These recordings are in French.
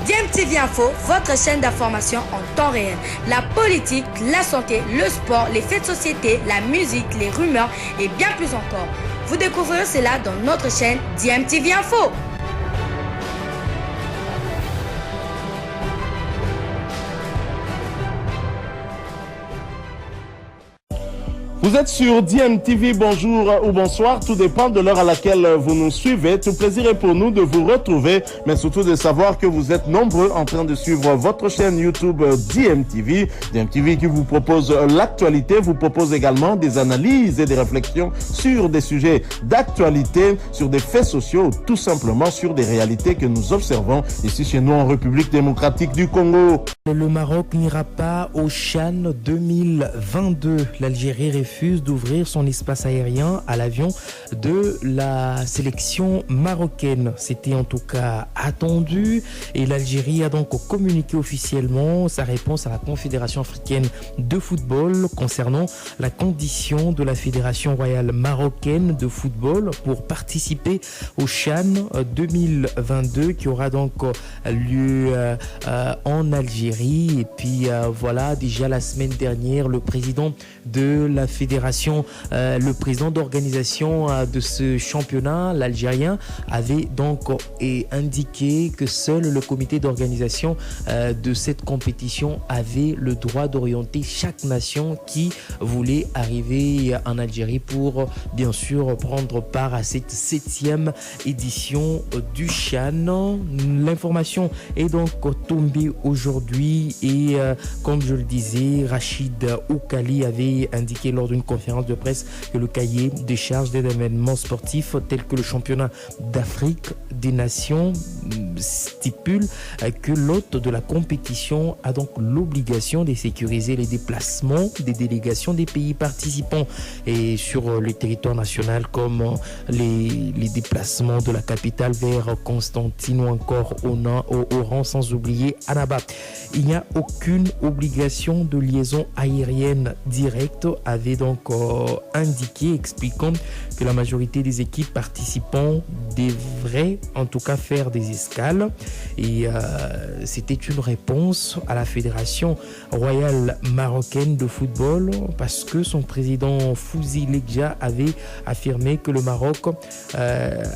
DMTV Info, votre chaîne d'information en temps réel. La politique, la santé, le sport, les faits de société, la musique, les rumeurs et bien plus encore. Vous découvrirez cela dans notre chaîne DMTV Info. Vous êtes sur DMTV, bonjour ou bonsoir, tout dépend de l'heure à laquelle vous nous suivez. Tout plaisir est pour nous de vous retrouver, mais surtout de savoir que vous êtes nombreux en train de suivre votre chaîne YouTube DMTV. DMTV qui vous propose l'actualité, vous propose également des analyses et des réflexions sur des sujets d'actualité, sur des faits sociaux, tout simplement sur des réalités que nous observons ici chez nous en République démocratique du Congo. Le Maroc n'ira pas au CHAN 2022. L'Algérie refuse d'ouvrir son espace aérien à l'avion de la sélection marocaine. C'était en tout cas attendu et l'Algérie a donc communiqué officiellement sa réponse à la Confédération africaine de football concernant la condition de la Fédération royale marocaine de football pour participer au CHAN 2022 qui aura donc lieu en Algérie. Et puis voilà, déjà la semaine dernière, le président de la fédération, le président d'organisation de ce championnat, l'Algérien, avait donc indiqué que seul le comité d'organisation de cette compétition avait le droit d'orienter chaque nation qui voulait arriver en Algérie pour bien sûr prendre part à cette 7e édition du CHAN. L'information est donc tombée aujourd'hui et comme je le disais, Rachid Oukali avait indiqué lors d'une conférence de presse que le cahier des charges des événements sportifs tels que le championnat d'Afrique des Nations stipule que l'hôte de la compétition a donc l'obligation de sécuriser les déplacements des délégations des pays participants et sur le territoire national comme les déplacements de la capitale vers Constantine ou encore Oran, sans oublier Annaba. Il n'y a aucune obligation de liaison aérienne directe, avait donc indiqué, expliquant que la majorité des équipes participants devraient en tout cas faire des escales et c'était une réponse à la Fédération royale marocaine de football parce que son président Fouzi Legja avait affirmé que le Maroc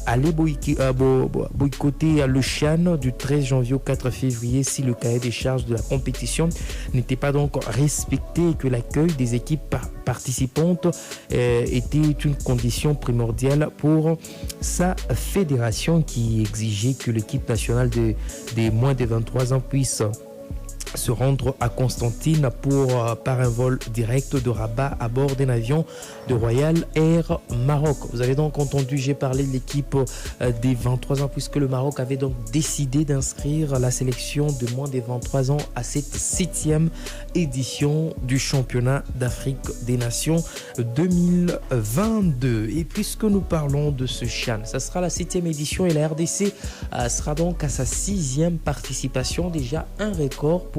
allait boycotter le CHAN du 13 janvier au 4 février si le cahier des charges de la compétition n'était pas donc respecté et que l'accueil des équipes participantes était une condition primordiale pour sa fédération qui exigeait que l'équipe nationale des moins de 23 ans puisse se rendre à Constantine par un vol direct de Rabat à bord d'un avion de Royal Air Maroc. Vous avez donc entendu, j'ai parlé de l'équipe des 23 ans puisque le Maroc avait donc décidé d'inscrire la sélection de moins de 23 ans à cette 7e édition du championnat d'Afrique des Nations 2022. Et puisque nous parlons de ce CHAN, ça sera la 7e édition et la RDC sera donc à sa 6e participation, déjà un record pour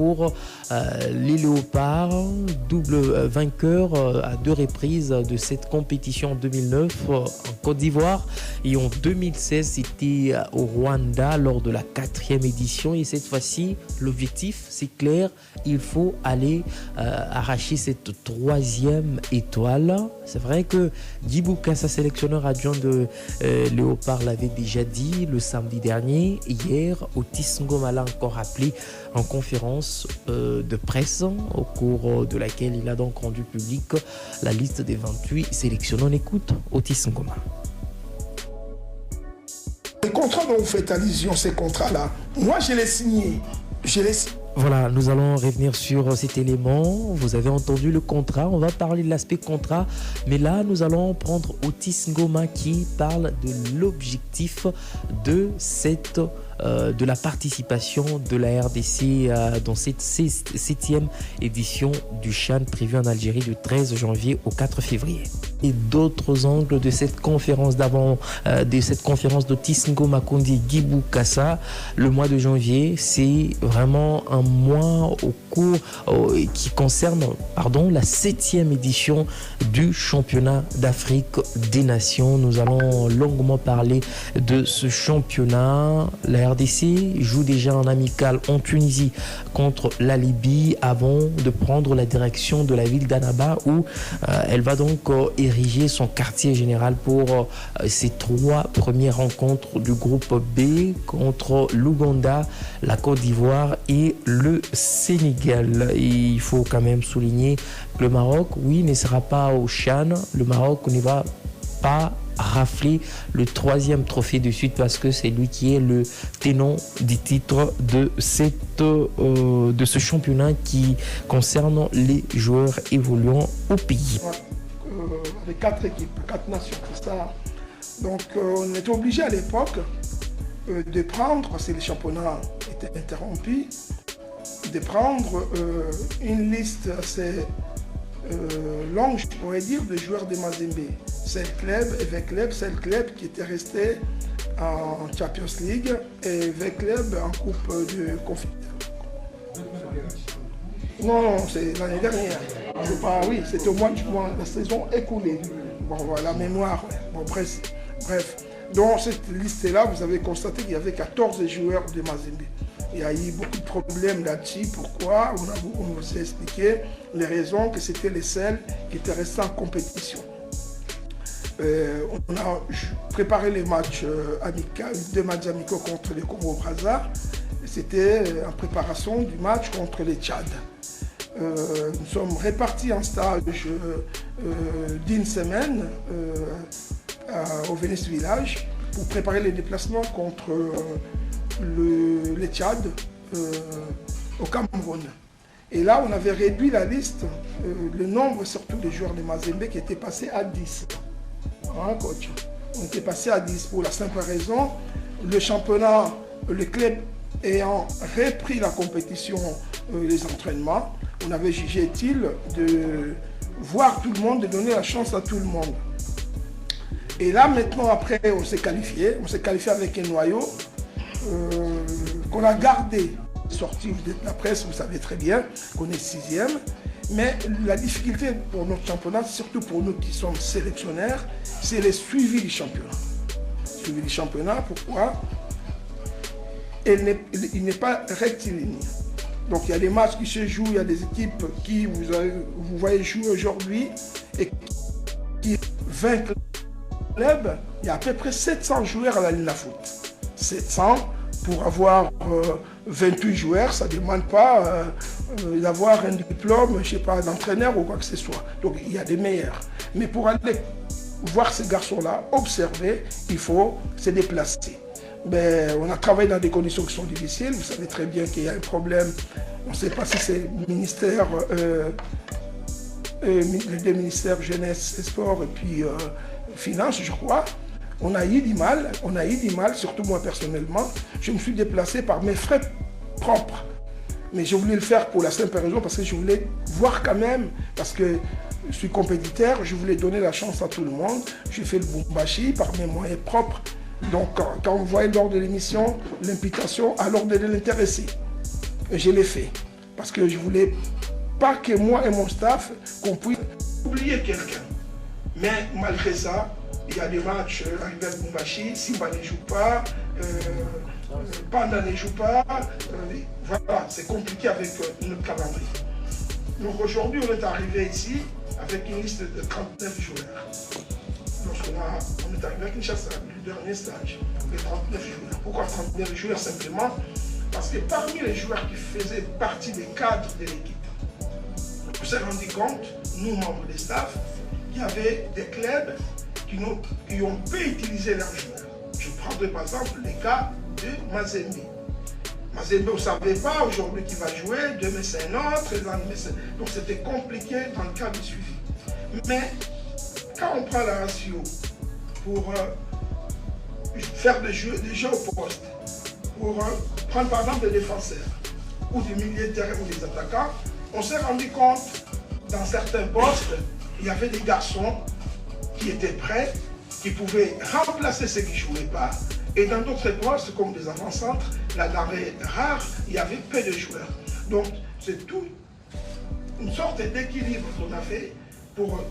les Léopards, double vainqueur à 2 reprises de cette compétition en 2009 en Côte d'Ivoire et en 2016 c'était au Rwanda lors de la 4e édition et cette fois-ci l'objectif c'est clair, il faut aller arracher cette 3e étoile. C'est vrai que Guy Boukassa, sélectionneur adjoint de Léopard, l'avait déjà dit le samedi dernier. Hier, Otis Ngoma l'a encore rappelé en conférence de presse au cours de laquelle il a donc rendu public la liste des 28 sélectionnés. On écoute Otis Ngoma. Les contrats dont vous faites allusion, ces contrats-là, moi je les signés. Voilà, nous allons revenir sur cet élément. Vous avez entendu le contrat, on va parler de l'aspect contrat, mais là nous allons prendre Otis Ngoma qui parle de l'objectif de de la participation de la RDC dans cette 7e édition du CHAN prévue en Algérie du 13 janvier au 4 février. Et d'autres angles de cette conférence d'Otis Ngoma Kondi Guy Boukassa, le mois de janvier, c'est vraiment un mois qui concerne la 7e édition du championnat d'Afrique des Nations. Nous allons longuement parler de ce championnat. La RDC joue déjà en amical en Tunisie contre la Libye avant de prendre la direction de la ville d'Annaba où elle va donc ériger son quartier général pour ses 3 premières rencontres du groupe B contre l'Ouganda, la Côte d'Ivoire et le Sénégal. Et il faut quand même souligner que le Maroc, oui, ne sera pas au CHAN. Le Maroc ne va pas rafler le 3e trophée de suite parce que c'est lui qui est le tenant du titre de ce championnat qui concerne les joueurs évoluant au pays. Avec 4 équipes, 4 nations, c'est ça. Donc on était obligé à l'époque de prendre, parce que les championnats étaient interrompus, de prendre une liste assez longue, je pourrais dire, de joueurs de Mazembe. C'est le club qui était resté en Champions League et le club en Coupe de Confédération. Non, c'est l'année dernière. Oui, c'était au mois de juin, la saison écoulée. Bon, voilà, la mémoire. Bon, bref. Dans cette liste-là, vous avez constaté qu'il y avait 14 joueurs de Mazembe. Il y a eu beaucoup de problèmes là-dessus. Pourquoi? On vous a expliqué les raisons, que c'était les seuls qui étaient restés en compétition. On a préparé les matchs amicaux, 2 matchs amicaux contre les Congo-Brazza. C'était en préparation du match contre les Tchad. Nous sommes répartis en stage d'une semaine au Venice Village pour préparer les déplacements contre les Tchad au Cameroun. Et là, on avait réduit la liste, le nombre surtout des joueurs de Mazembe qui étaient passés à 10. Hein, coach? On était passé à 10 pour la simple raison, le championnat, le club ayant repris la compétition, les entraînements, on avait jugé utile de voir tout le monde, de donner la chance à tout le monde. Et là, maintenant, après, on s'est qualifié avec un noyau qu'on a gardé. Sorti de la presse, vous savez très bien qu'on est 6e. Mais la difficulté pour notre championnat, surtout pour nous qui sommes sélectionnaires, c'est le suivi du championnat. Suivi du championnat, pourquoi? Il n'est pas rectiligne. Donc il y a des matchs qui se jouent, il y a des équipes qui vous voyez jouer aujourd'hui et qui vainquent le club. Il y a à peu près 700 joueurs à la Ligue de foot. 700 pour avoir 28 joueurs, ça ne demande pas d'avoir un diplôme, je ne sais pas, d'entraîneur ou quoi que ce soit. Donc il y a des meilleurs. Mais pour aller voir ces garçons-là, observer, il faut se déplacer. Ben, on a travaillé dans des conditions qui sont difficiles. Vous savez très bien qu'il y a un problème. On ne sait pas si c'est le ministère, le ministère Jeunesse et Sport et puis Finances, je crois. On a eu du mal, surtout moi personnellement. Je me suis déplacé par mes frais propres. Mais je voulais le faire pour la simple raison parce que je voulais voir quand même, parce que je suis compétiteur, je voulais donner la chance à tout le monde. J'ai fait le Bumbashi par mes moyens propres. Donc quand vous voyez lors de l'émission l'implication, alors de l'intéresser. Et je l'ai fait. Parce que je ne voulais pas que moi et mon staff, qu'on puisse oublier quelqu'un. Mais malgré ça, il y a des matchs arrivés à Bumbashi, Simba ne joue pas, Panda ne joue pas. Voilà, c'est compliqué avec notre calendrier. Donc aujourd'hui, on est arrivé ici avec une liste de 39 joueurs. Lorsqu'on est arrivé à Kinshasa, le dernier stage, les 39 joueurs. Pourquoi 39 joueurs? Simplement parce que parmi les joueurs qui faisaient partie des cadres de l'équipe, on s'est rendu compte, nous membres des staffs, qu'il y avait des clubs qui ont peu utilisé leurs joueurs. Je prendrai par exemple le cas de Mazembe. Mazembe, on ne savait pas aujourd'hui qui va jouer, demain c'est un autre, donc c'était compliqué dans le cas du suivi. Mais quand on prend la ratio pour faire des jeux au poste, pour prendre par exemple des défenseurs ou des milieux de terrain ou des attaquants, on s'est rendu compte dans certains postes, il y avait des garçons qui étaient prêts, qui pouvaient remplacer ceux qui ne jouaient pas. Et dans d'autres postes, comme des avant-centres, la denrée rare, il y avait peu de joueurs. Donc c'est tout une sorte d'équilibre qu'on a fait pour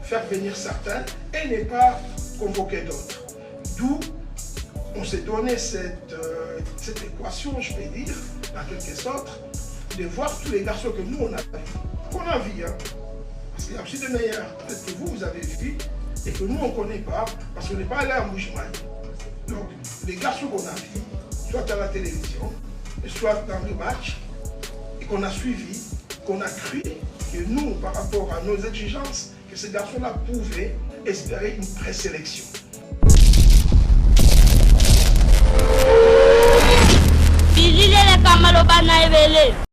faire venir certains et ne pas convoquer d'autres. D'où on s'est donné cette cette équation, je vais dire, en quelque sorte, de voir tous les garçons que nous, on a vu. Hein. Parce qu'il y a aussi des meilleurs, peut-être que vous avez vu, et que nous, on ne connaît pas, parce qu'on n'est pas allé à Mouchman. Donc, les garçons qu'on a vus, soit à la télévision, soit dans le match, et qu'on a suivi, qu'on a cru que nous, par rapport à nos exigences, que ces garçons-là pouvaient espérer une présélection. Bilile le kamalo bana evele.